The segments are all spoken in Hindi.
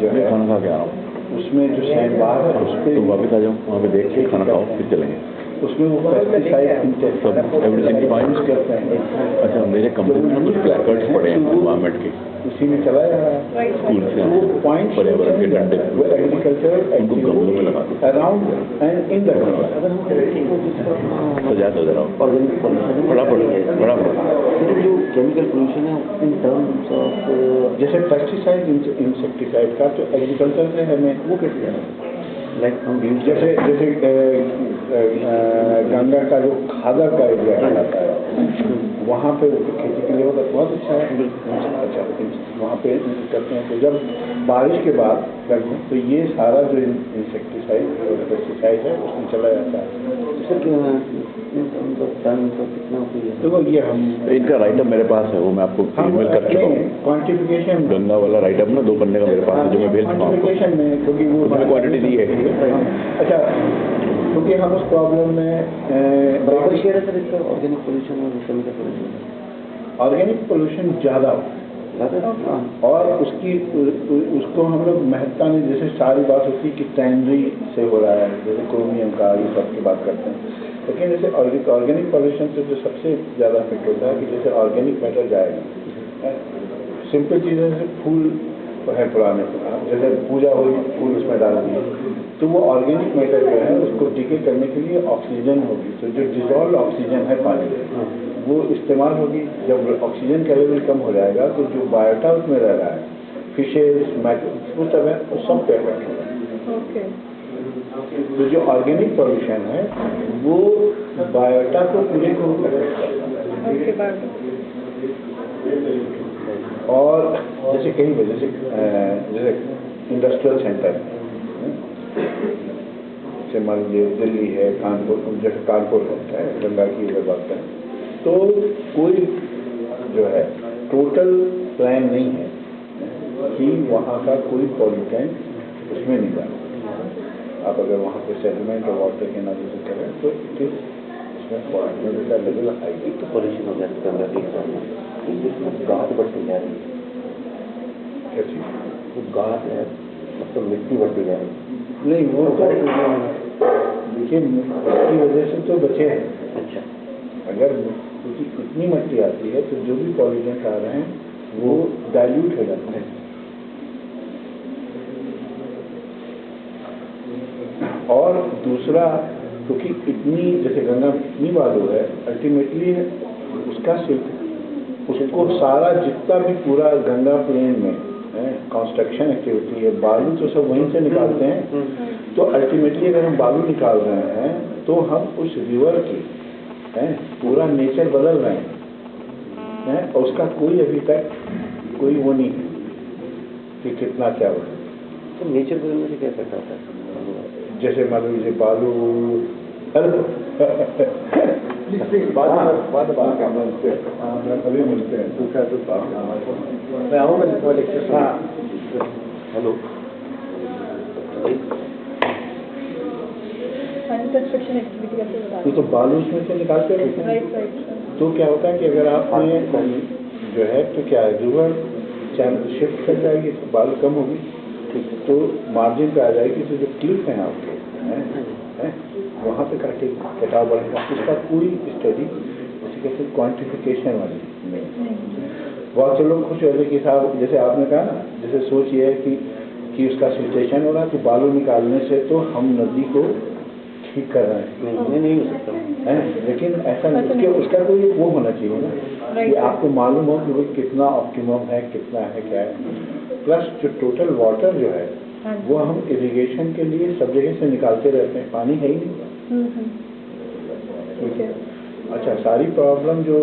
जो है खाना खा के आ रहा हूँ, उसमें जो सैंड बार है उस पर तुम वापस आ जाओ, वहाँ पे देख के खाना खाओ फिर चलेंगे। उसमें वो पेस्टिसाइड सब एवरीथिंग फाइन करते हैं। अच्छा, मेरे कंपनी में कुछ प्लेकार्ड्स पड़े हैं एनवायरमेंट के, उसी में चला जा रहा है स्कूल से वो पॉइंट पर्यावरण के डंडे वो एग्रीकल्चर उनको गमलों में लगा दो, अराउंड एंड इन द सजा तो जरा ऑर्गेनिक पोल्यूशन फटाफट जो केमिकल पोल्यूशन है इन टर्म्स ऑफ जैसे पेस्टिसाइड इंसेक्टिसाइड का तो एग्रीकल्चर से हमें वो कैसे है लाइक हम जैसे जैसे गंगा का जो खादर का एरिया कहलाता है वहाँ पे खेती के लिए बहुत अच्छा है। अच्छा वहाँ पे करते हैं तो जब बारिश के बाद करते हैं तो ये सारा जो इंसेक्टिसाइड और पेस्टिसाइड है उसमें चला जाता है। देखो ये हम इनका राइटअप मेरे पास है, वो मैं आपको ईमेल कर चुका हूँ। क्वान्टिफिकेशन गंगा वाला राइटअप ना 2 पन्ने का मेरे पास है, जो मैं भेज चुका हूँ आपको। क्वान्टिफिकेशन में क्योंकि वो उसमें क्वांटिटी दी है। अच्छा क्योंकि हम उस प्रॉब्लम में शेयर है सर इसका ऑर्गेनिक पोल्यूशन और केमिकल पोल्यूशन। ऑर्गेनिक पोल्यूशन ज़्यादा और उसको हम लोग महत्ता नहीं, जैसे सारी बात होती है कि टैनरी से हो रहा है, जैसे क्रोमियम का ये सब की बात करते हैं, लेकिन जैसे ऑर्गेनिक पॉल्यूशन से जो सबसे ज़्यादा इफेक्ट होता है कि जैसे ऑर्गेनिक मैटर जाएगा, सिंपल चीज़ें जैसे फूल है पुराने, जैसे पूजा हुई फूल उसमें डाल दिए तो वो ऑर्गेनिक मैटर जो है उसको डिके करने के लिए ऑक्सीजन होगी, तो जो डिजॉल्व ऑक्सीजन है पानी वो इस्तेमाल होगी। जब ऑक्सीजन का लेवल कम हो जाएगा तो जो बायोटा उसमें रह रहा है, फिशेज वो सब है, वो सब पे इफेक्ट होगा। तो जो ऑर्गेनिक पॉल्यूशन है वो बायोटा को पूरे को इफेक्ट करता है। और जैसे कहीं पे जैसे इंडस्ट्रियल सेंटर जैसे मान लीजिए दिल्ली है, कानपुर, जैसे कानपुर है गंगा की अगर बात करें तो कोई जो है टोटल प्लान नहीं है कि वहाँ का कोई पॉल्यूटेंट उसमें नहीं जाए। आप अगर वहाँ पे सेटलमेंट और वाटर के नाम से करें तो उसमें पॉल्यूटेंट का लेवल हाई तो पॉल्यूशन हो जाता है गाद बढ़ती जा रही है। क्या चीज़ तो गाद है मतलब मिट्टी बढ़ती जा रही है। नहीं वो तो देखिए इसकी वजह से तो बचे हैं। अच्छा अगर क्योंकि इतनी मिट्टी आती है तो जो भी पॉल्यूटेंट आ रहे हैं वो डाइल्यूट हो जाते हैं। और दूसरा क्योंकि इतनी जैसे गंगा में इतनी बालू है, अल्टीमेटली उसका उसको सारा जितना भी पूरा गंगा प्लेन में कंस्ट्रक्शन एक्टिविटी है, बालू तो सब वहीं से निकालते हैं। तो अल्टीमेटली अगर हम बालू निकाल रहे हैं तो हम उस रिवर की पूरा नेचर बदल रहे हैं और उसका कोई अभी तक कोई वो नहीं है कि कितना क्या हो। तो नेचर बदलने से क्या करता है? जैसे मान लीजिए बालू अभी मिलते हैं दूसरा तो मैं आऊँगा लेक्चर। हाँ हेलो कंस्ट्रक्शन एक्टिविटी कैसे बता तो बालू उसमें से निकालते रहते हैं। राइट तो क्या होता है कि अगर आपने जो है तो क्या है रिवर चैनल शिफ्ट कर जाएगी तो बालू कम होगी, तो मार्जिन पे आ जाएगी, तो जो क्लिफ है आपके वहाँ पे कटाव बढ़ेगा। उसका पूरी स्टडी जैसे कहते हैं क्वान्टिफिकेशन वाली नहीं। बहुत से लोग खुश होते कि साहब जैसे आपने कहा ना, जैसे सोच ये है कि उसका सिचुएशन हो रहा है तो बालू निकालने से तो हम नदी को ठीक कर रहे हैं। नहीं हो सकता है, लेकिन ऐसा नहीं, उसका कोई वो होना चाहिए ना कि आपको मालूम हो कि वो कितना ऑप्टिमम है, कितना है, क्या है। प्लस जो टोटल वाटर जो है वो हम इरिगेशन के लिए सब जगह से निकालते रहते हैं, पानी है ही नहीं। अच्छा सारी प्रॉब्लम जो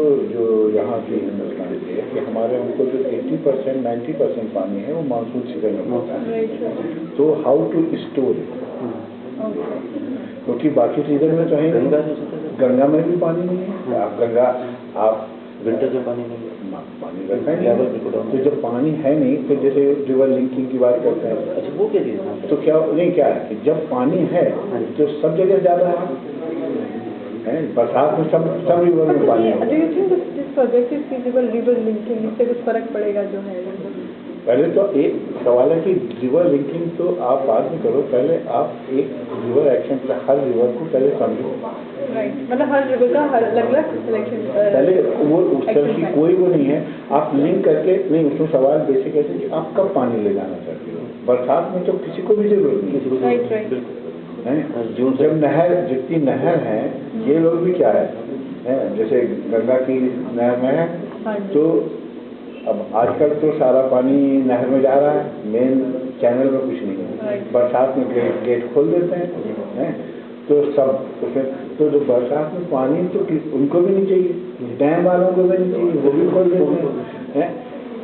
यहाँ की हिंदुस्तान की है कि हमारे हमको जो 80% 90% पानी है वो मानसून सीजन में होता है। तो हाउ टू स्टोर इट, क्योंकि बाकी सीजन में तो है गंगा में भी पानी नहीं है। आप गंगा आप विंटर में पानी नहीं है, पानी रहता है लेवल, तो जब पानी है नहीं तो जैसे रिवर लिंकिंग की बात करते हैं। अच्छा वो क्या चीज़ तो क्या नहीं क्या है कि जब पानी है तो सब जगह ज़्यादा है, बरसात में सब रिवर में पानी है। Do you think this project is feasible river linking, इससे कुछ फर्क पड़ेगा जो है? पहले तो एक सवाल है कि रिवर लिंकिंग तो आप बाद में करो, पहले आप एक रिवर एक्शन प्लान, हर रिवर को पहले समझो। राइट, मतलब हर रिवर का हर अलग अलग सिलेक्शन पहले वो उस तरह की कोई वो नहीं है, आप लिंक करके नहीं। उसमें सवाल बेसिक है कि आप कब पानी ले जाना चाहते हो। बरसात में तो किसी को भी जरूरत नहीं है। राइट राइट है जब नहर, जितनी नहर है, ये लोग भी क्या है, जैसे गंगा की नहर में है, तो अब आजकल तो सारा पानी नहर में जा रहा है, मेन चैनल में कुछ नहीं है। बरसात में गेट खोल देते हैं, तो सब उसमें तो जो बरसात में पानी तो उनको भी नहीं चाहिए, डैम वालों को भी नहीं चाहिए, वो भी खोल देते हैं।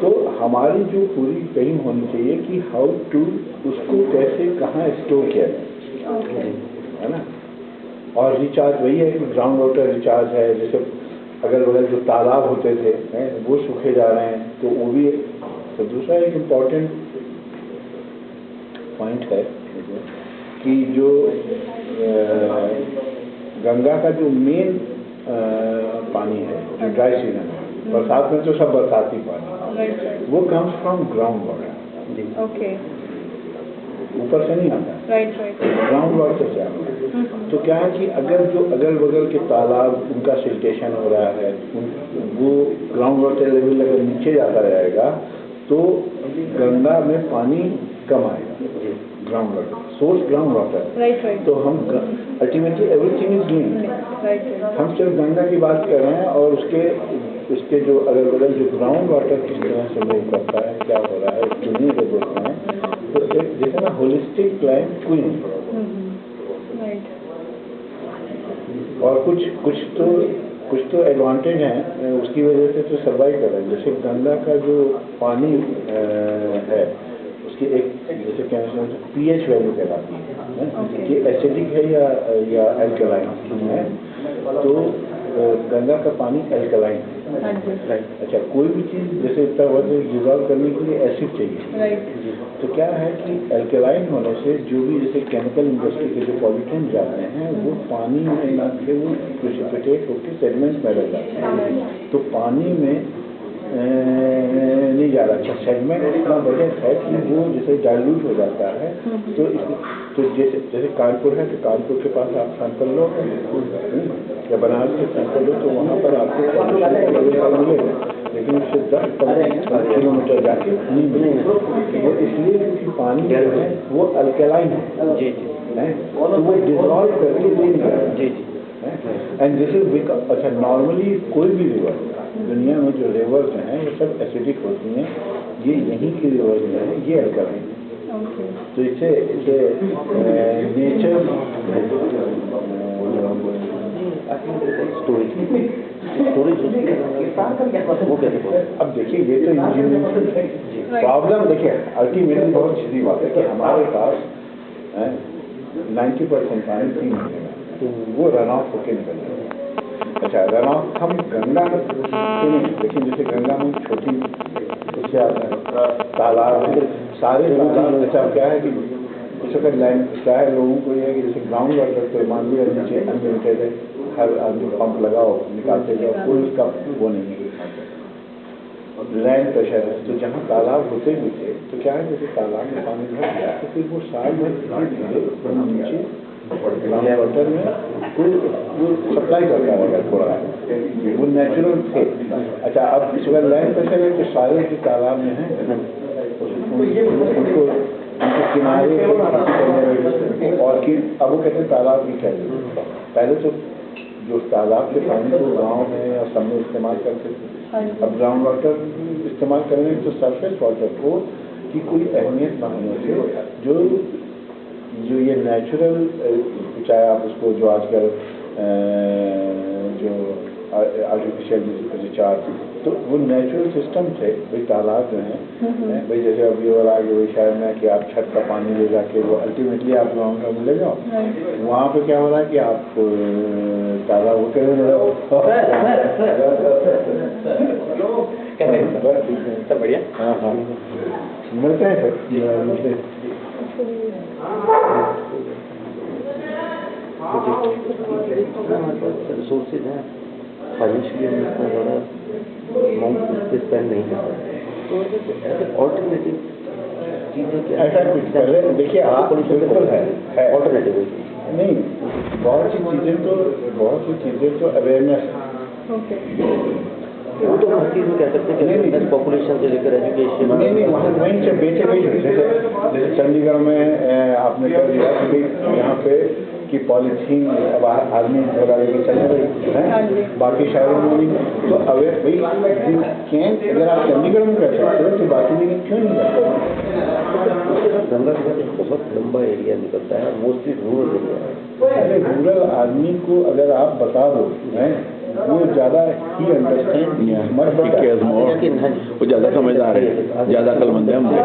तो हमारी जो पूरी कहीं होनी चाहिए कि हाउ टू, उसको कैसे कहाँ स्टोर किया जाए, है ना। और रिचार्ज वही है कि ग्राउंड वाटर रिचार्ज है। जैसे अगल बगल जो तालाब होते थे वो सूखे जा रहे हैं, तो वो भी। तो दूसरा एक इम्पॉर्टेंट पॉइंट है कि जो गंगा का जो मेन पानी है, जो ड्राई सीजन है, बरसात में तो सब बरसाती पानी, वो comes from ground water. Okay, ऊपर से नहीं आता, राइट राइट, ग्राउंड वाटर से आता है। तो क्या है कि अगर जो अगल बगल के तालाब, उनका सिल्टेशन हो रहा है, वो ग्राउंड वाटर लेवल अगर नीचे जाता रहेगा तो गंगा में पानी कम आएगा। Ground water source, ground water, right right. तो हम ultimately everything is linked. Right, हम सिर्फ गंगा की बात कर रहे हैं, और उसके जो अगल बगल जो ग्राउंड वाटर किस तरह से मूव करता है, क्या हो रहा है, चुनी को देख रहे हैं। तो एक जैसे ना होलिस्टिक प्लान क्वीन, राइट। और कुछ तो एडवांटेज हैं, उसकी वजह से तो सर्वाइव कर रहे हैं। जैसे गंगा का जो पानी है, उसकी एक जैसे कहना पीएच वैल्यू कहलाती है कि एसिडिक है या एल्कलाइन है। तो गंगा का पानी एल्कलाइन है। अच्छा, कोई भी चीज़ जैसे इतना वजन डिजॉल्व करने के लिए एसिड चाहिए, तो क्या है कि एल्कलाइन होने से जो भी जैसे केमिकल इंडस्ट्री के जो पॉल्यूशन जाते हैं, वो पानी में ना के वो प्रेसिपिटेट होकर सेडिमेंट में रह जाते हैं, तो पानी में नहीं जा रहा। अच्छा, सेडिमेंट इतना वजन है कि वो जैसे डाइल्यूट हो जाता है। तो जैसे कानपुर है, तो कानपुर के पास आप सैंपल लो या बनारस के सैंपल लो, तो वहाँ पर आपको मिलेगा, लेकिन उससे 10-15 किलोमीटर जाके नहीं मिलेगा। वो इसलिए क्योंकि पानी जो है वो अल्कलाइन है, तो वो डिजॉल्व करके ले नहीं जाएगा। एंड दिस इज, अच्छा, नॉर्मली कोई भी रिवर दुनिया में जो रिवर्स हैं ये सब एसिडिक होती हैं, ये यहीं की रिवर्स जो है ये अल्कलाइन है। तो इसे नेचर अब देखिए, ये तो इंजीनियरिंग प्रॉब्लम। देखिए, अल्टीमेटली बहुत सीधी बात है कि हमारे पास 90% पानी 3 महीने में, तो वो रन ऑफ होके निकल जाएगा। अच्छा, रन ऑफ हम गंगा नहीं, लेकिन जैसे गंगा में छोटी उससे आता है तालाब है, सारे तालाब। अच्छा, क्या है कि इस वक्त लैंड क्या है, लोगों को ये है कि जैसे ग्राउंड वाटर तो मान लिया नीचे अनलिमिटेड है, हर आदमी पंप लगाओ निकालते जाओ, कोई उसका वो नहीं है। लैंड प्रेशर है, तो जहाँ तालाब होते भी थे, तो क्या है जैसे तालाब में पानी भर गया, तो फिर वो साल भर नीचे ग्राउंड वाटर में वो सप्लाई करता रहेगा थोड़ा, वो नेचुरल थे। अच्छा, अब इस बार लैंड प्रेशर है, तो सारे जो तालाब में हैं उनको किनारे और कि अब वो कहते हैं तालाब भी चाहिए। पहले तो जो तालाब के पानी को गाँव में या सब में इस्तेमाल करते थे, अब ग्राउंड वाटर इस्तेमाल करेंगे तो सरफेस वाटर को की कोई अहमियत ना होने से जो ये नेचुरल, चाहे आप उसको जो आजकल जो आर्टिफिशियल रिचार्ज, तो वो नेचुरल सिस्टम थे भाई। तालाब जो हैं भाई, जैसे अब ये हो रहा है वही शहर में कि आप छत का पानी ले जाके वो अल्टीमेटली आप ग्राउंड में ले जाओ, वहाँ पे क्या हो रहा है कि आप तालाब होते सब बढ़िया। हाँ हाँ, मिलते हैं सर। रिसोर्सेज हैं, फाइनेंशियली हम इतना ज़्यादा अमाउंट स्पेंड नहीं कर सकते। तो ऐसे ऑल्टरनेटिव चीज़ें क्या ऐसा कुछ पहले देखिए आप बिल्कुल है ऑल्टरनेटिव नहीं, बहुत सी चीज़ें तो अवेयरनेस ओके। वो तो हर चीज़ में कह सकते हैं कि पॉपुलेशन से लेकर एजुकेशन नहीं वहाँ वहीं से बेचे गई जैसे चंडीगढ़ में आपने कह दिया कि यहाँ पे कि पॉलीथीन अब आदमी लगा लेके चल रही है, बाकी शहरों में नहीं। तो अवेयर भाई कैन अगर आप चंडीगढ़ में कर सकते हो तो बाकी जगह क्यों नहीं कर सकते? गंगा का बहुत लंबा एरिया निकलता है, मोस्टली रूरल एरिया है। अरे रूरल आदमी को अगर आप बता दो हैं वो ज़्यादा ही अंडरस्टैंड वो ज़्यादा समझदार है, ज़्यादा अक्लमंद है हमसे।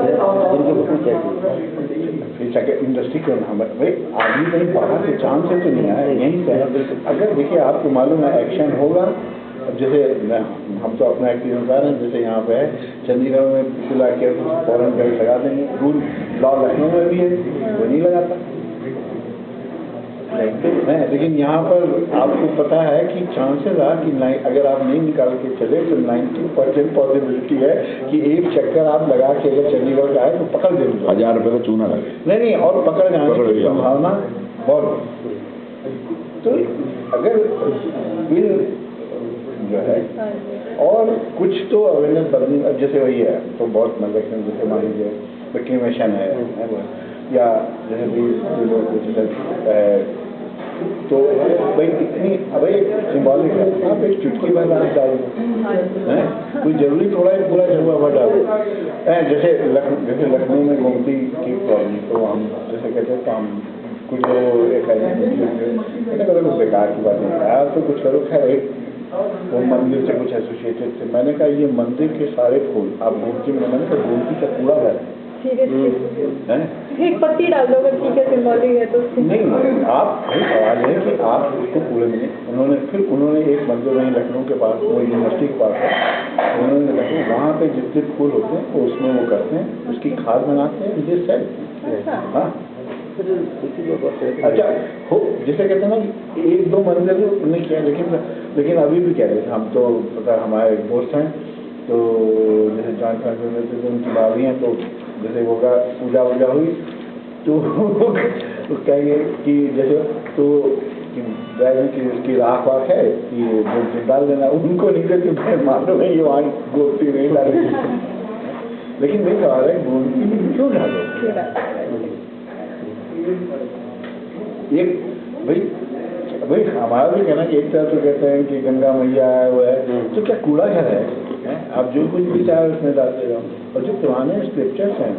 इंडस्ट्री क्यों ना भाई आदमी कहीं बाहर से चांद से तो नहीं आया, यहीं से है। अगर देखिए आपको मालूम है एक्शन होगा। अब जैसे हम तो अपना एक्सपीरियंस आ रहे हैं, जैसे यहाँ पे है चंडीगढ़ में पिछला के फॉरन कर लगा देंगे, रूल लॉ लखनऊ में भी है वो नहीं लगाता है। लेकिन यहाँ पर आपको पता है कि चांसेस है कि अगर आप नहीं निकाल के चले तो 90% पॉसिबिलिटी है कि एक चक्कर आप लगा के अगर चंडीगढ़ का है तो पकड़ देंगे। 1000 रुपये का चूना लगे नहीं और पकड़ जाने की संभावना बहुत। तो अगर बिल जो है और कुछ तो अवेयरनेस बदलनी, अब जैसे वही है तो बहुत मतलब जैसे मान लीजिए वैक्सीनेशन है या जैसे तो भाई इतनी भाई सिंबॉलिक है, आप एक चुटकी में डाल हैं, कोई जरूरी थोड़ा ही पूरा जरूर हुआ डाल जैसे लखनऊ में गोमती की प्रॉब्लम, तो हम जैसे कहते हैं तो हम कुछ लोग एक करो बेकार की बात नहीं यार, तो कुछ करो खैर एक वो मंदिर से कुछ एसोसिएटेड थे। मैंने कहा ये मंदिर के सारे फूल आप गोमती में, मैंने कहा गोमती का कूड़ा है एक पत्ती डाल दो अगर ठीक है, सिंबॉलिक है तो नहीं। आप भाई सवाल है कि आप उसको पूरे में उन्होंने एक मंदिर वहीं लखनऊ के पास, वो यूनिवर्सिटी के पास है, उन्होंने लखनऊ वहाँ पे जितने फूल होते हैं तो उसमें वो करते हैं, उसकी खाद बनाते हैं, ये सेल। हाँ अच्छा हो जैसे कहते हैं ना कि एक दो मंदिर नहीं किया, लेकिन अभी भी कह रहे थे हम तो पता हमारे दोस्त हैं तो जैसे जॉइंट फैमिली में थे तो उनकी भाभी हैं, तो जैसे होगा पूजा वूजा हुई तो कहेंगे कि जैसे तो ड्राइवर की उसकी राख वाख है कि वो डाल देना, उनको नहीं करके मैं मानो मैं ये वहाँ गोमती नहीं डाली। लेकिन वही सवाल है गोमती में क्यों डालो? एक भाई हमारा भी कहना कि एक तरह तो कहते हैं कि गंगा मैया है वो है, तो क्या कूड़ा घर है? आप जो कुछ भी चाहे उसमें डालते जाओ। और जो पुराने स्क्रिप्चर्स हैं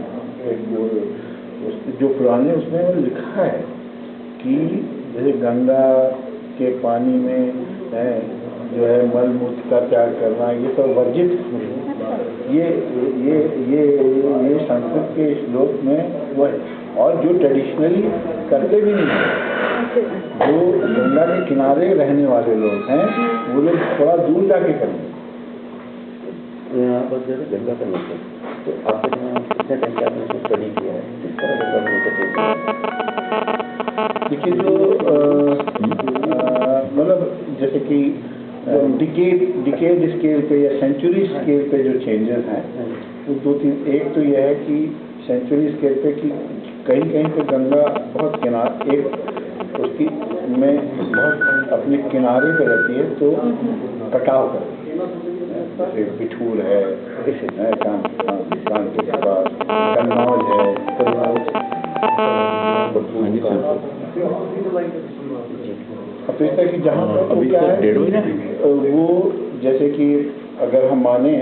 जो पुराने उसमें वो लिखा है कि जैसे गंगा के पानी में है जो है मल मूत्र का त्याग करना, ये सब वर्जित। ये संस्कृत के श्लोक में वो है। और जो ट्रेडिशनली करते भी नहीं है, जो गंगा के किनारे रहने वाले लोग हैं वो लोग थोड़ा दूर जाके करेंगे। यहाँ पर जैसे गंगा का नेचर, तो आपने कितने टाइम से आपने स्टडी किया है, किस तरह गंगा का नेचर चेंज किया? देखिए जो मतलब जैसे कि डिकेड स्केल पे या सेंचुरी स्केल पे जो चेंजेस हैं वो दो तीन, एक तो यह है कि सेंचुरी स्केल पे कि कहीं पे गंगा बहुत किनारे एक उसकी में बहुत अपने किनारे पे रहती है तो कटाव करती है, जैसे बिठूर है कानपुर के पास, कन्नौज है, अब तो इस तरह की जहाँ पर तो क्या है वो जैसे कि अगर हम माने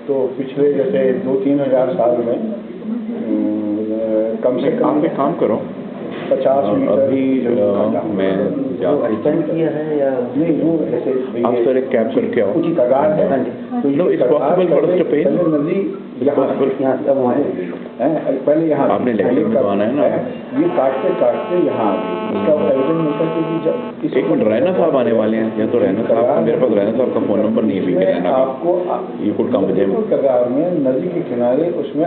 तो पिछले जैसे 2-3 हज़ार साल में कम से कम पे काम करो 50 मीटर अभी मैं एक्सपेंड किया है या नहीं, वो जैसे आप सर एक कैब करके आओ। कुछ कगार है तो No, it's possible for us to pay. नदी यहाँ अब वहाँ पहले यहाँ आपने लेटर में आना है ना, ये काटते यहाँ आ गई। इसका एविडेंस मिलता है कि जब एक मिनट रैना साहब आने वाले हैं, या तो रैना साहब, मेरे पास रैना साहब का फोन नंबर नहीं है, वीके रैना का। आपको You could come with him. कगार में नदी के किनारे उसमें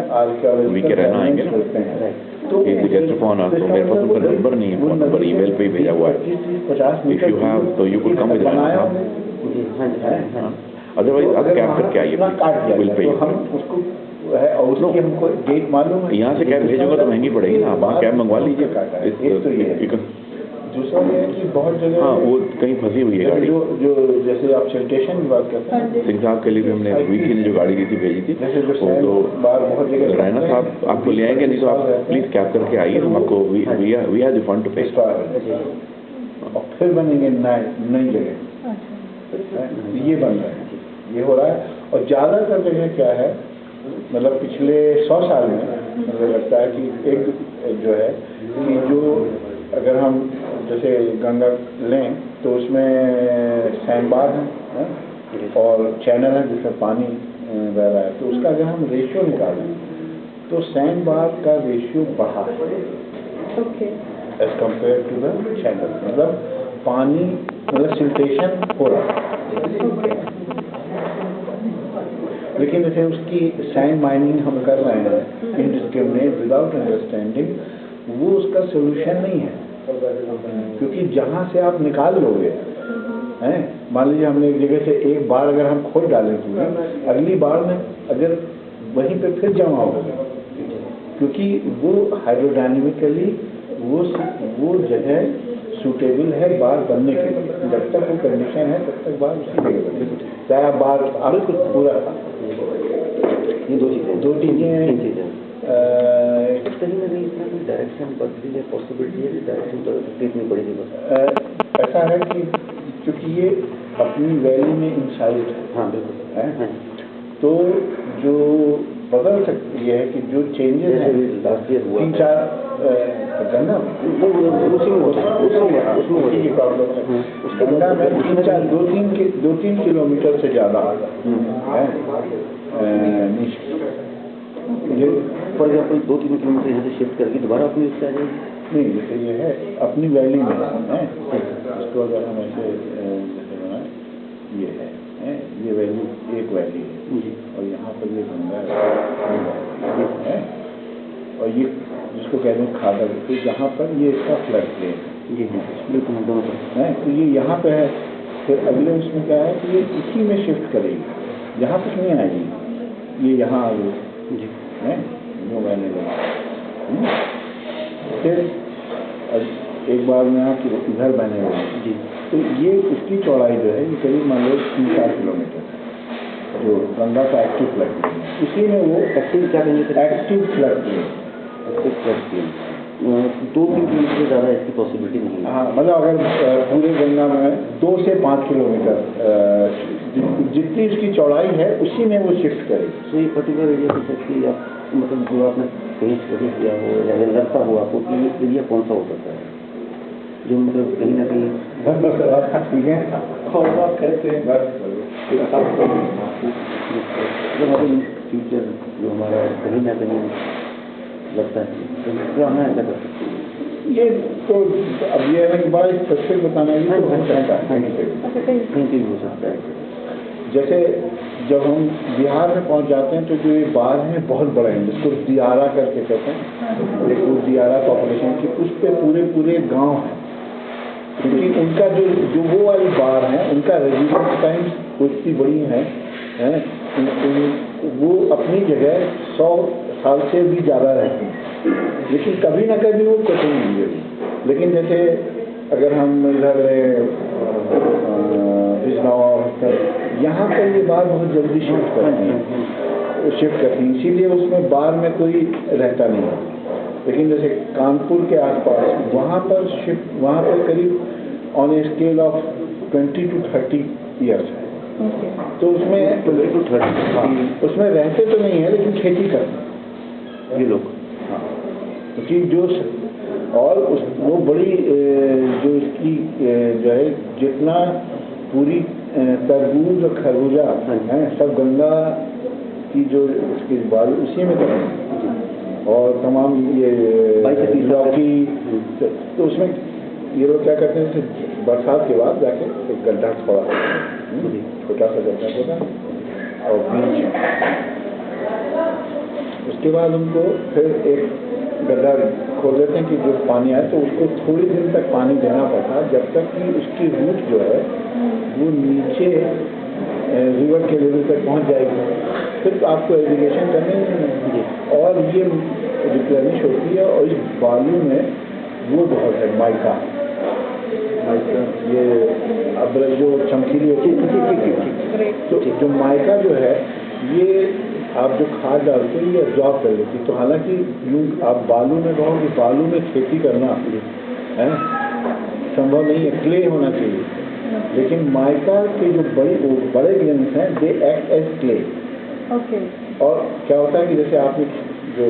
वीके रहना आएंगे ना, तो जस्ट फोन तो मेरे पास उनका नंबर नहीं है, फोन नंबर ईमेल पे ही भेजा हुआ है। 50 इफ यू हैव तो you could come with Raina साहब, अदरवाइज आप कैब करके आइए, विल पे। हम उसको है और उसकी हमको डेट मालूम है। यहाँ से कैब भेजोगे तो महंगी पड़ेगी ना, वहाँ कैब मंगवा लीजिए। एक तो ये है, दूसरा ये है कि बहुत जगह हाँ वो कहीं फंसी हुई है गाड़ी। जो जैसे आप सेनिटेशन की बात करते हैं, सिंह साहब के लिए भी हमने वीक ने जो गाड़ी दी थी भेजी थी, जैसे जो तो बहुत जगह रैना साहब आपको ले आएंगे, नहीं तो आप प्लीज कैब करके आइए, हम आपको we have the fund to pay. और फिर बनेंगे नई जगह, ये बन रहा है, ये हो रहा है। और ज़्यादातर जगह क्या है, मतलब पिछले 100 साल में मुझे लगता है कि एक जो है कि जो अगर हम जैसे गंगा लें तो उसमें सैंडबाग है और चैनल है जिसमें पानी बह रहा है, तो उसका अगर हम रेशियो निकालें तो सैंडबाग का रेशियो बढ़ा है as compare to the channel, मतलब पानी मतलब सिल्टेशन हो रहा है। लेकिन जैसे उसकी सैंड माइनिंग हम कर रहे हैं इनडिस्क्रिमिनेट विदाउट अंडरस्टैंडिंग, वो उसका सोल्यूशन नहीं है, क्योंकि जहाँ से आप निकाल लोगे हैं, मान लीजिए हमने एक जगह से एक बार अगर हम खोद डालें पूरा, अगली बार में अगर वहीं पे फिर जमा होगा, क्योंकि वो हाइड्रोडायनेमिकली वो जगह सूटेबल है बार बनने के लिए। जब तक वो कंडीशन है तब तक बार उसी जगह बनेगी, चाहे आप बार आप कुछ पूरा था। ये दो चीज़ें हैं। कहीं ना कहीं इसमें कोई डायरेक्शन बदली है, पॉसिबिलिटी है कि डायरेक्शन तो देखनी पड़ेगी बस। ऐसा है कि क्योंकि ये अपनी वैली में इंसाइड है। हाँ बिल्कुल है, तो जो बदल सकती है कि जो चेंजेस हैं लास्ट ईयर हुआ 3-4 गंगा में उसमें की प्रॉब्लम है, उसके गंगा में 3-4 2-3 किलोमीटर से ज़्यादा है नीचे। फॉर एग्जाम्पल 2-3 किलोमीटर यहाँ से शिफ्ट करके दोबारा अपनी उससे आ जाएगी। नहीं, जैसे ये है अपनी वैली में है, इसको अगर हम ऐसे जैसे बनाए, ये है ये वैली एक वैली है और यहाँ पर ये गंगा है और ये जिसको कहते हैं खादर, तो जहाँ पर ये इसका फ्लड प्लेन जी बिल्कुल दोनों पर है, तो ये यहाँ पे है। फिर अगले उसमें क्या है कि ये इसी में शिफ्ट करेगी, यहाँ कुछ नहीं आएगी, ये यहाँ आ गई जी है नो बहने लगा। फिर एक बार में यहाँ इधर बहने लगे जी, तो ये उसकी चौड़ाई जो है ये करीब मान लो 3-4 किलोमीटर है, जो गंगा का एक्टिव फ्लड प्लेन है। उसी में वो एक्टिव क्या कहेंगे? एक्टिव फ्लड प्लेन, 2-3 किलोमीटर से ज़्यादा इसकी पॉसिबिलिटी नहीं है। हाँ, मतलब अगर पूरे गंगा में 2 से 5 किलोमीटर जितनी उसकी चौड़ाई है उसी में वो शिफ्ट करेगी। तो ये पर्टिकुलर एरिया की सकती है, मतलब जो आपने कहीं स्टडी किया हो या लगता हो आपको कि ये एरिया कौन सा हो सकता है जो मतलब कहीं ना कहीं ठीक है और बात करते हैं फ्यूचर जो हमारा कहीं ना कहीं लगता है तो हमें ऐसा कर सकते हैं। ये तो अब ये है कि बड़ा स्पेसिफिक बताना भी तो हो सकता है, कहीं भी हो सकता है। जैसे जब हम बिहार में पहुंच जाते हैं तो जो ये बाढ़ है बहुत बड़ा है, जिसको दियारा करके कहते हैं, एक वो दियारा पॉपुलेशन की उस पर पूरे गांव हैं, क्योंकि उनका जो वो वाली बाढ़ है उनका रेजिडेंस टाइम इतनी बड़ी है वो अपनी जगह 100 साल से भी ज़्यादा रहती हैं, लेकिन कभी ना कभी वो कटेंगी। लेकिन जैसे अगर हम इधर बिजनौर यहाँ पर ये बाढ़ बहुत जल्दी शिफ्ट करती हैं, इसीलिए उसमें बाढ़ में कोई रहता नहीं है। लेकिन जैसे कानपुर के आसपास वहाँ पर करीब on a scale of 20 to 30 years है, तो उसमें 20 to 30 हाँ, उसमें रहते तो नहीं है लेकिन खेती करते हैं ये लोग। हाँ, क्योंकि जो और वो बड़ी जो इसकी जो है जितना पूरी तरबूज और खरबूजा है सब गंगा की जो उसकी बाल उसी में करते हैं और तमाम ये लौकी, तो उसमें ये लोग क्या करते हैं बरसात के बाद जाके एक गड्ढा छोड़ा छोटा सा गड्ढा होता और बीज, उसके बाद उनको फिर एक गड्ढा खोल देते हैं कि जो पानी आए, तो उसको थोड़ी दिन तक पानी देना पड़ता है जब तक कि उसकी रूट जो है वो नीचे रिवर के लेवल तक पहुंच जाएगी। फिर तो आपको एजुकेशन करनी है। और ये रिप्लेनिश होती है और इस बालू में वो बहुत है माइका, ये अब जो चमकीली होती है, तो जो माइका जो है ये आप जो खाद डालते हैं ये एब्जॉर्ब कर लेती है। तो हालांकि यूँ आप बालू में रहोगे, बालू में खेती करना है संभव नहीं है, क्ले होना चाहिए, लेकिन माइका के जो बड़े ग्रेन्स हैं they act as clay. Okay. और क्या होता है कि जैसे आपने जो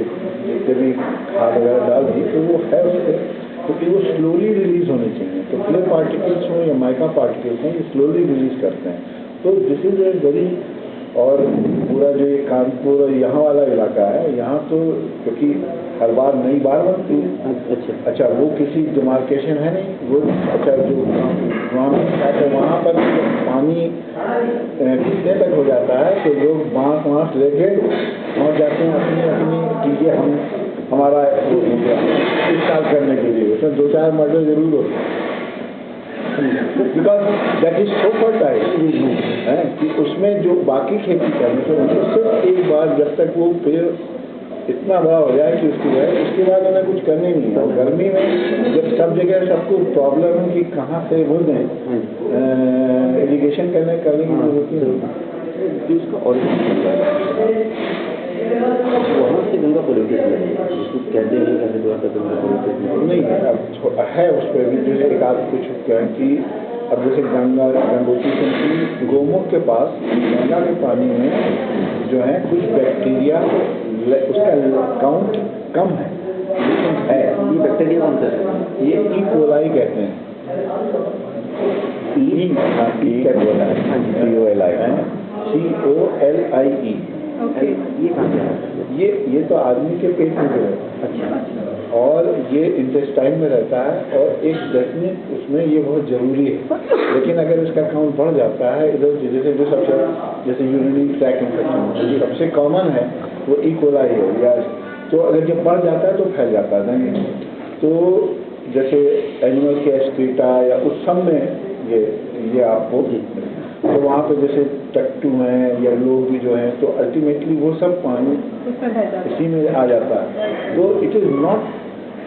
कभी खाद वगैरह डाल दी तो वो है उससे, तो फिर वो स्लोली रिलीज होने चाहिए। तो क्ले पार्टिकल्स हो या माइका पार्टिकल्स हैं ये स्लोली रिलीज करते हैं। तो दिस इज ए वेरी, और पूरा जो ये कानपुर और यहाँ वाला इलाका है यहाँ तो क्योंकि हर बार नई बार बनती है। अच्छा वो किसी डिमार्केशन है नहीं, वो अच्छा जो वहाँ पर पानी कितने तक हो जाता है तो लोग बांस लेके पहुँच जाते हैं अपनी चीज़ें हमारा इंस्टॉल करने के लिए। उसमें 2-4 मर्डर जरूर होते हैं because that is so fertile है कि उसमें जो बाकी खेती करने से उनको सिर्फ एक बार जब तक वो पेड़ इतना बड़ा हो जाए कि उसके बाद उन्हें कुछ करने नहीं है। और गर्मी में जब सब जगह सबको प्रॉब्लम है कि कहाँ से वो दें इरिगेशन करने की जरूरत नहीं। इसका ऑरिजिन वहाँ से गंगा पोल्यूटेड है, इसको कहते हैं गंगा पोल्यूटेड नहीं है उस पर भी जैसे एक आध कुछ कहें कि अब जैसे गंगोत्री की गोमुख के पास गंगा के पानी में जो है कुछ बैक्टीरिया उसका काउंट कम है, लेकिन है। ये बैक्टीरिया कौन सा है? ये ई कोलाई कहते हैं। COLIE। ओके। ये कहाँ से है? ये तो आदमी के पेट में जो है। अच्छा। और ये इंटेस्टाइन में रहता है और एक डेफिनेट उसमें ये बहुत जरूरी है। लेकिन अगर इसका काउंट बढ़ जाता है इधर जैसे जो सबसे जैसे यूरिनरी ट्रैक इन्फेक्शन जो सबसे कॉमन है वो ई कोलाई है या तो अगर जब बढ़ जाता है तो फैल जाता है। तो जैसे एनिमल के एक्सक्रीटा या उस सब में ये आपको तो वहाँ पे जैसे टट्टू हैं या लोग भी जो हैं तो अल्टीमेटली वो सब पानी इसी में आ जाता है। तो it is not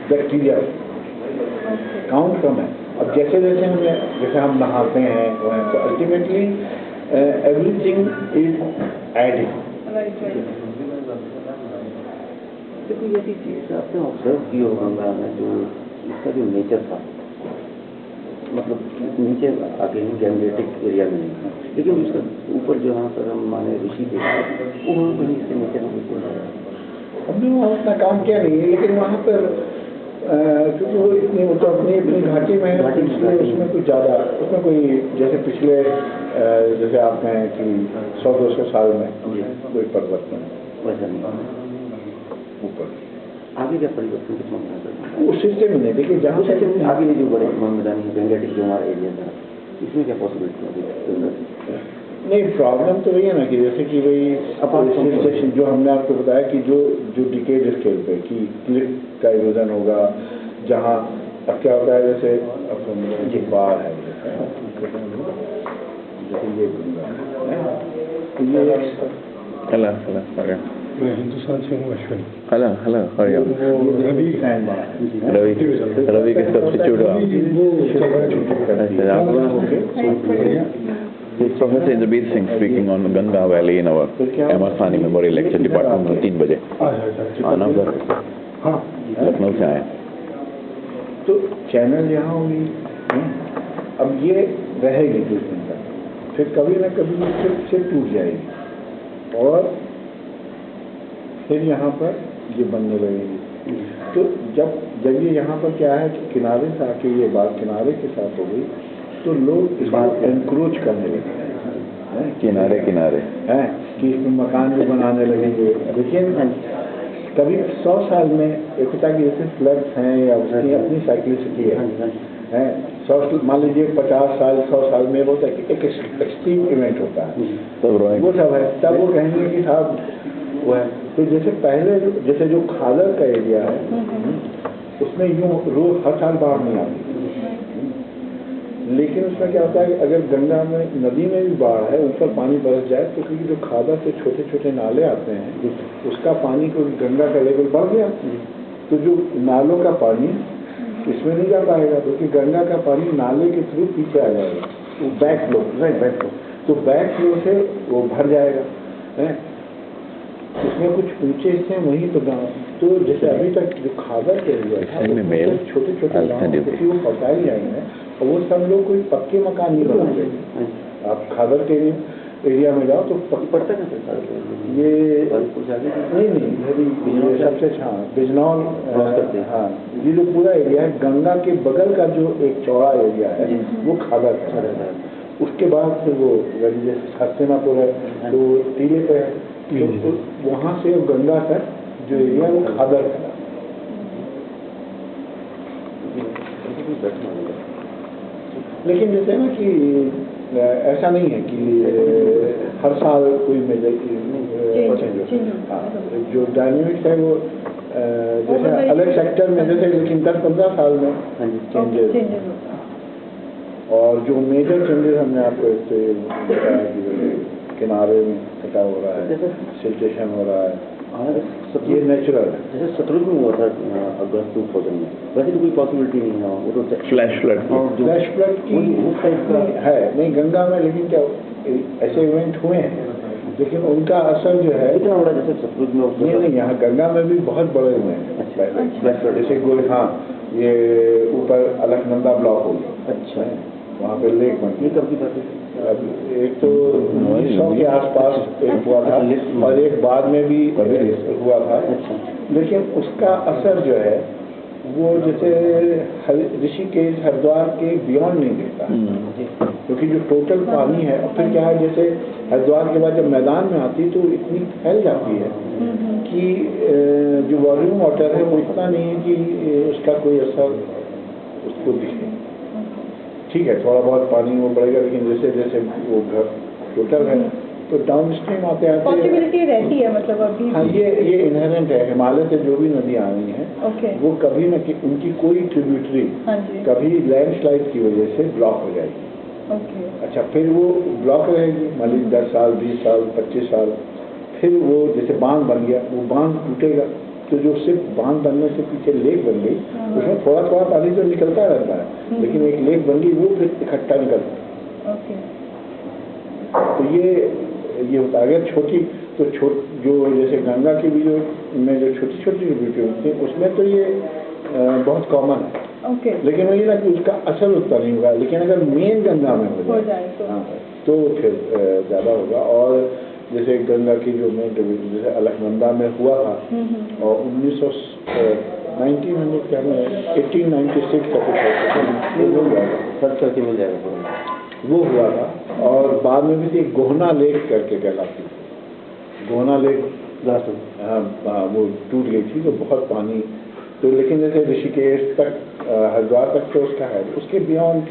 bacteria, count कम है। अब जैसे हम नहाते हैं तो अल्टीमेटली एवरीथिंग इज एडिंग। देखो यदि चीज़ आपने ऑब्जर्व की हो गंगा में जो इसका जो नेचर था, मतलब नीचे आगे नहीं गैंगेटिक एरिया में नहीं, लेकिन उसका ऊपर जो यहाँ पर हम माने ऋषि थे वो वहाँ कहीं इसके नीचे में बिल्कुल है। हमने वहाँ उतना काम किया नहीं है, लेकिन वहाँ पर क्योंकि वो तो अपनी घाटी में है इसलिए उसमें कुछ ज़्यादा उसमें कोई जैसे पिछले जैसे आप कहें कि 100-200 साल में कोई परिवर्तन वैसा नहीं ऊपर आगे क्या परिवर्तन कितना होना उस सिस्टम में नहीं। देखिए जहाँ से आगे ये जो बड़े मैदानी गंगेटिक जो हमारा एरिया था इसमें क्या पॉसिबिलिटी होगी? नहीं प्रॉब्लम तो वही है ना कि जैसे कि वही जो हमने आपको बताया कि जो डिकेड स्केल पे कि क्लिफ का इरोजन होगा जहाँ अब क्या होता है जैसे अब ये बाढ़ है जैसे ये हिंदुस्तान से हूँ Ashwin. Hello how are you? Ravi के substitute This is Professor Indrabir Singh speaking on Ganga Valley in our M.R. Sani Memorial Lecture Department 3 बजे। आना उधर लखनऊ से आए। तो चैनल यहाँ होगी, अब ये रहेगी कुछ दिन तक, फिर कभी ना कभी फिर टूट जाएगी और फिर यहाँ पर ये बनने लगेगी। तो जब ये यहाँ पर क्या है कि किनारे से आके ये बात किनारे के साथ हो गई तो लोग इस बात को एनक्रोच करने लगे हैं किनारे हैं कि इसमें मकान भी बनाने लगेंगे। लेकिन कभी 100 साल में एक होता है कि जैसे फ्लड्स हैं या उसकी अपनी साइक्लिसिटी है 100 मान लीजिए 50 साल 100 साल में होता है कि एक एक्सट्रीम इवेंट होता है वो सब है। तब वो कहेंगे कि साहब वो है। तो जैसे पहले जैसे जो खालर का एरिया है उसमें यूँ रोज हर साल बाढ़ नहीं आती लेकिन उसमें क्या होता है कि अगर गंगा में नदी में भी बाढ़ है, ऊपर पानी बरस जाए तो क्योंकि जो खादर से छोटे छोटे नाले आते हैं उसका पानी को गंगा का लेवल बढ़ गया, तो जो नालों का पानी इसमें नहीं जा पाएगा क्योंकि गंगा का पानी नाले के थ्रू पीछे आ जाएगा, वो back flow, right, back flow, तो बैक फ्लो से वो भर जाएगा है। उसमें कुछ ऊंचे हिस्से वहीं तो गाँव, तो जैसे अभी तक जो खादर के एरिया था छोटे छोटे गाँव क्योंकि वो फसाए जाएंगे और वो सब लोग कोई पक्के मकान नहीं बनाते। आप खादर के एरिया में जाओ तो पड़ता है ये नहीं सबसे अच्छा बिजनौर, हाँ, ये जो पूरा एरिया है गंगा के बगल का जो एक चौड़ा एरिया है वो खादर है। उसके बाद फिर वो जैसे हस्तिनापुर है तो टीले पे है, तो वहाँ से गंगा तक जो एरिया वो खादर है। लेकिन जैसे ना कि ऐसा नहीं है कि हर साल कोई मेजर हाँ, जो डायनेमिक्स है वो जैसे अलग सेक्टर में जैसे लेकिन 10-15 साल में चेंजेस, और जो मेजर चेंजेस हमने आपको इससे बताया कि किनारे में कटा हो रहा है, सिल्टेशन हो रहा है, ये नेचुरल है। जैसे सतलुज में हुआ था अगस्त 2000 में, वैसे तो कोई पॉसिबिलिटी नहीं है, वो तो फ्लैश फ्लड की है नहीं गंगा में, लेकिन क्या ऐसे इवेंट हुए हैं लेकिन उनका असर जो है इतना बड़ा जैसे सतलुज में नहीं, यहाँ गंगा में भी बहुत बड़े हुए हैं पहले, जैसे कोई हाँ ये ऊपर अलकनंदा ब्लॉक हो गया, अच्छा है वहाँ पे लेक बन गई, कब की बात है? एक तो 1900 के आसपास एक हुआ था और एक बाद में भी हुआ था, लेकिन उसका असर जो है वो जैसे ऋषिकेश हरिद्वार के बियॉन्ड नहीं देता, क्योंकि जो टोटल पानी है, और फिर क्या है जैसे हरिद्वार के बाद जब मैदान में आती तो इतनी फैल जाती है कि जो वॉल्यूम वाटर है वो इतना नहीं है कि उसका कोई असर उसको दिखे। ठीक है थोड़ा बहुत पानी वो बढ़ेगा, लेकिन जैसे जैसे वो घर टोटल है तो डाउन स्ट्रीम आते आते पॉसिबिलिटी रहती है मतलब अभी। हाँ ये इनहेरेंट है, हिमालय से जो भी नदी आ रही हैं वो कभी न उनकी कोई ट्रिब्यूटरी कभी लैंडस्लाइड की वजह से ब्लॉक हो जाएगी। अच्छा फिर वो ब्लॉक रहेगी मान लीजिए 10 साल 20 साल 25 साल, फिर वो जैसे बांध बन गया, वो बांध टूटेगा तो जो सिर्फ बांध बनने से पीछे लेक बन गई, उसमें थोड़ा थोड़ा पानी तो निकलता रहता है, लेकिन एक लेक बन गई वो फिर इकट्ठा निकलता है। तो ये होता है अगर छोटी तो जो जैसे गंगा की भी जो में जो छोटी छोटी ट्रिब्यूटरी होती है उसमें तो ये बहुत कॉमन है, लेकिन वही ना कि उसका असर उतना नहीं होगा, लेकिन अगर मेन गंगा में हो जाए तो फिर ज़्यादा होगा। और जैसे गंगा की जो मेन ट्रिब्यूटरी जैसे अलकनंदा में हुआ था और 1896 सर्च करके मिल जाएगा वो हुआ था, और बाद में भी थी गोहना लेक करके कहलाती थी, गोहना लेक वो टूट गई थी तो बहुत पानी, तो लेकिन जैसे ऋषिकेश तक हरिद्वार तक तो उसका है, उसके बियॉन्ड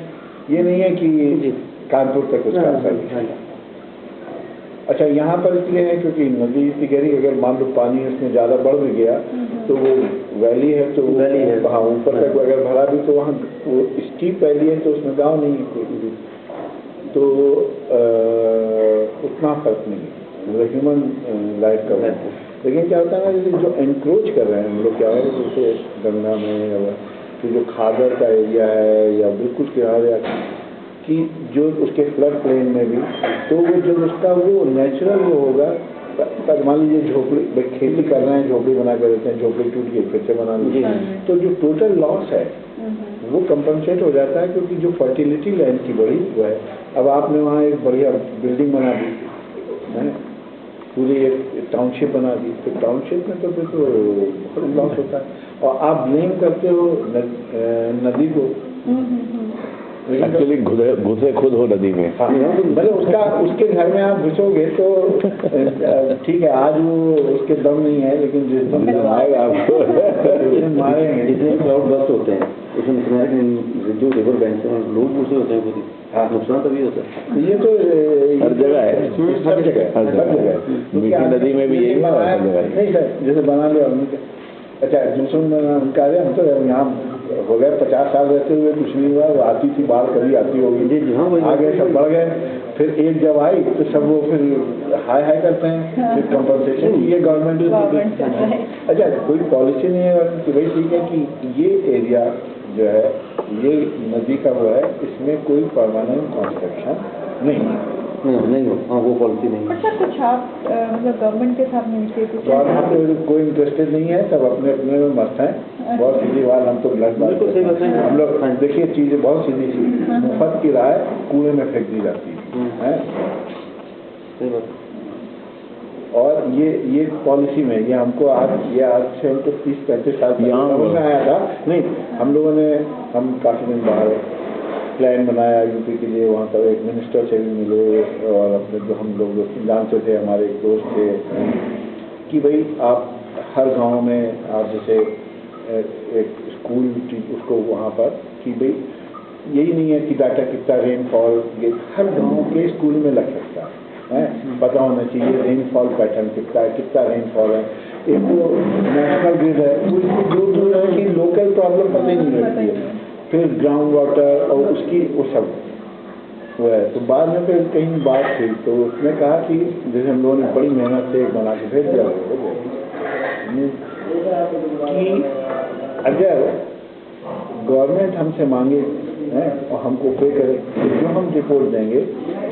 ये नहीं है कि कानपुर तक उसका असर। अच्छा यहाँ पर इसलिए है क्योंकि नदी इतनी गहरी, अगर मान लो पानी उसमें ज़्यादा बढ़ भी गया तो वो वैली है तो वैली है हाँ ऊपर तक अगर भरा भी तो वहाँ वो स्टीप वैली है तो उसमें गाँव नहीं है कोई, तो उतना फर्क नहीं है मतलब ह्यूमन लाइफ का। लेकिन क्या होता है ना जैसे जो एनक्रोच कर रहे हैं हम लोग, क्या है जैसे गंगा में तो जो खादर का एरिया है या बिल्कुल किनारे कि जो उसके फ्लड प्लेन में भी तो वो जब उसका वो नेचुरल वो होगा, मान लीजिए झोपड़ी खेती कर रहे हैं, झोपड़ी बना कर देते हैं, झोपड़ी टूट गई फिर से बना लीजिए, तो जो टोटल लॉस है वो कंपनसेट हो जाता है क्योंकि जो फर्टिलिटी लैंड की बढ़ी वो है। अब आपने वहाँ एक बढ़िया बिल्डिंग बना दी है, पूरी एक टाउनशिप बना दी, तो टाउनशिप में तो फिर तो बहुत लॉस होता है और आप ब्लेम करते हो नदी को, एक्चुअली घुसे खुद हो नदी में। भले उसके घर में आप घुसोगे तो ठीक है आज वो उसके दम नहीं है, लेकिन जिस दिन आएगा आपको मारेंगे। जितने क्लाउड बस्ट होते हैं उसमें जो रिवर बैंक से लोग घुसे होते हैं, हाँ नुकसान तभी होता है। ये तो हर जगह है, हर जगह मीठी नदी में भी यही है। नहीं सर जैसे बना लिया अच्छा दूसरों में उनका हम तो यहाँ हो गए 50 साल रहते हुए कुछ नहीं हुआ, वो आती थी बाढ़ कभी आती होगी, आगे सब बढ़ गए, फिर एक जब आई तो सब वो फिर हाई हाई करते हैं, फिर कंपनसेशन ये गवर्नमेंट। अच्छा, कोई पॉलिसी नहीं है कि भाई ठीक है कि ये एरिया जो है ये नदी का वो है, इसमें कोई परमानेंट कंस्ट्रक्शन नहीं है। नहीं हो, हाँ वो पॉलिसी नहीं है। अच्छा, कुछ आप मतलब गवर्नमेंट के साथ मिलके कुछ गवर्नमेंट कोई इंटरेस्टेड नहीं है, सब अपने अपने में मस्त हैं। बहुत सीधी बात, हम तो ब्लड बात हम लोग देखिए, चीजें बहुत सीधी सी, मुफ्त की राय कूड़े में फेंक दी जाती है। और ये पॉलिसी में ये हमको आज से हमको 30-35 साल समझ में आया था नहीं। हम काफी दिन बाहर प्लान बनाया यूपी के लिए, वहाँ पर एक मिनिस्टर से भी मिले और अपने जो हम लोग जानते थे, हमारे एक दोस्त थे, कि भाई आप हर गांव में आप जैसे एक स्कूल उसको वहाँ पर कि भाई यही नहीं है कि डाटा कितना रेनफॉल, ये हर गांव के स्कूल में लग सकता है, पता होना चाहिए रेनफॉल पैटर्न कितना रेनफॉल है। एक वो नेशनल ग्रिड है, वो इसको दूर है कि लोकल प्रॉब्लम पता ही नहीं लगती है। फिर ग्राउंड वाटर और उसकी वो सब वो है। तो बाद में फिर कहीं बात थी तो उसने कहा कि जैसे हम लोगों ने बड़ी मेहनत से बना के भेज दिया कि अगर गवर्नमेंट हमसे मांगे और हमको पे करे तो जो हम रिपोर्ट देंगे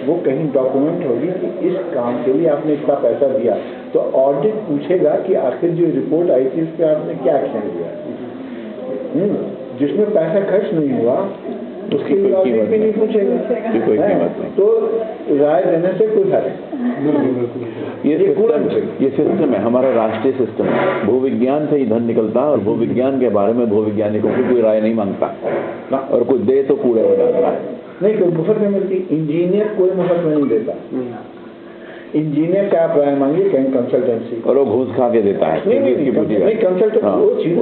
वो कहीं डॉक्यूमेंट होगी कि इस काम के लिए आपने इतना पैसा दिया, तो ऑडिट पूछेगा कि आखिर जो रिपोर्ट आई थी उस पर आपने क्या एक्शन लिया। जिसमें पैसा खर्च नहीं हुआ उसकी ऑडिट भी नहीं पूछेगा, तो राय देने से कोई फायदा नहीं। ये सिस्टम है, हमारा राष्ट्रीय सिस्टम है। भूविज्ञान से ही धन निकलता है और भूविज्ञान के बारे में भूविज्ञानिकों की कोई राय नहीं मांगता और कोई दे तो कूड़े में डालता है। नहीं, कोई मुफ्त में मिलती, इंजीनियर कोई मुफ्त में नहीं देता। इंजीनियर क्या आप राय मांगिए, कहीं कंसल्टेंसी और वो घूस खा के देता है। नहीं कंसल्टेंट वो चीज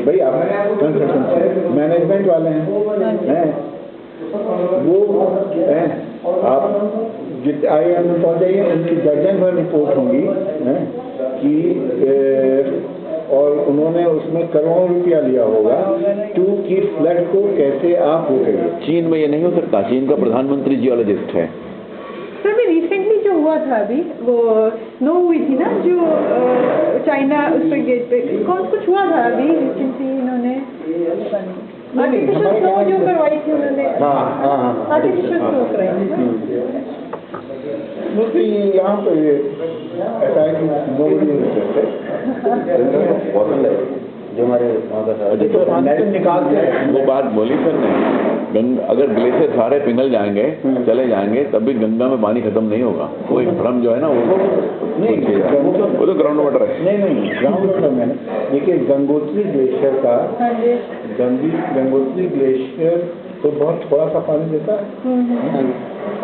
भाई, आप कंसल्टेंसी मैनेजमेंट वाले हैं वो हैं, आप जितने IIM में पहुंच जाइए, उनकी दर्जन भर रिपोर्ट होंगी कि और उन्होंने उसमें करोड़ों रुपया लिया होगा कि फ्लड को कैसे आप रोकेंगे। चीन में ये नहीं हो सकता, चीन का प्रधानमंत्री जियोलॉजिस्ट है। तो अभी रिसेंटली जो हुआ था, अभी वो स्नो हुई थी ना जो चाइना उस पर गेट पे कुछ हुआ था अभी रिसेंटली, इन्होंने आर्टिफिशियल स्नो जो करवाई थी उन्होंने, आर्टिफिशियल स्नो कराई। यहाँ पे ऐसा है कि जो हमारे निकालते हैं। वो बात बोली सर ने, अगर ग्लेशियर सारे पिघल जाएंगे चले जाएंगे तब भी गंगा में पानी खत्म नहीं होगा। वो एक भ्रम जो है ना वो तो ग्राउंड वाटर है। नहीं ग्राउंड वाटर में देखिए, गंगोत्री ग्लेशियर का गंगोत्री ग्लेशियर तो बहुत थोड़ा सा पानी देता है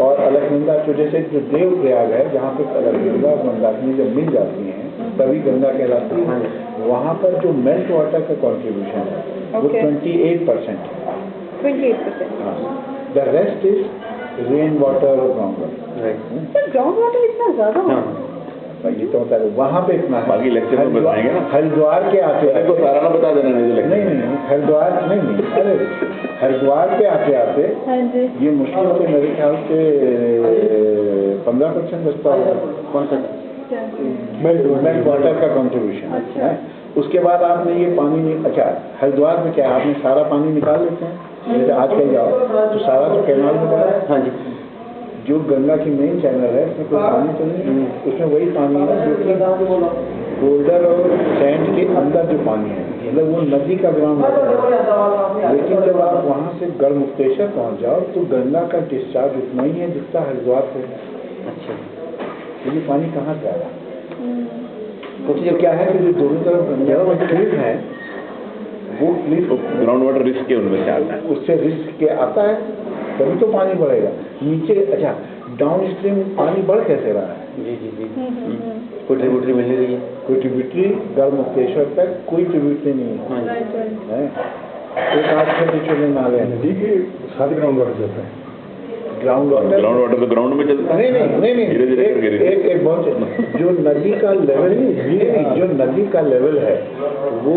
और अलकनंदा तो जैसे जो देवप्रयाग है जहाँ पे अलकनंदा और मंदाकिनी जब मिल जाती हैं तभी गंगा कहलाती है। वहाँ पर जो मेल्ट वाटर का कॉन्ट्रीब्यूशन है वो 28% है। The rest is rain water और ग्राउंड वाटर। ग्राउंड वाटर इतना ज्यादा ये तो होता है वहाँ पे इतना है। बाकी लेक्चर में बताएंगे ना। हरिद्वार के आते को सारा ना बता देना नहीं हरिद्वार नहीं अरे हरिद्वार पे आते ये मुश्किल से मेरे ख्याल से 15% बचता है। कौन सा मेल्ट वाटर का कॉन्ट्रीब्यूशन है। उसके बाद आपने ये पानी नहीं, अच्छा हरिद्वार में क्या आपने सारा पानी निकाल लेते हैं, जैसे आजकल जाओ तो सारा तो कैनाल में पड़ा। हाँ जी, जो गंगा की मेन चैनल है उसमें कोई पानी तो नहीं, उसमें वही पानी है जो कि बोल्डर और सैंड के अंदर जो पानी है, मतलब वो नदी का ग्राउंड है। लेकिन जब आप वहाँ से गढ़मुक्तेश्वर पहुँच जाओ तो गंगा का डिस्चार्ज उतना ही है जितना हरिद्वार से। अच्छा, तो ये पानी कहाँ से आया? तो क्या है कि जो दोनों तरफ क्लिफ है वो क्लिफ ग्राउंड वाटर रिस्क के उनमें से आता है, उससे रिस्क के आता है तभी तो पानी बढ़ेगा नीचे। अच्छा, डाउन स्ट्रीम पानी बढ़ कैसे रहा है? जी कोई ट्रिब्यूटरी मिलने रही है? कोई ट्रिब्यूटरी गढ़मुक्तेश्वर तक कोई ट्रिब्यूटरी नहीं है। एक आध छोटे नाले हैं, नदी के साथ ग्राउंड वाटर जाता है। ग्राउंड वाटर तो ग्राउंड में चलता है। नहीं एक बहुत जो नदी का लेवल है वो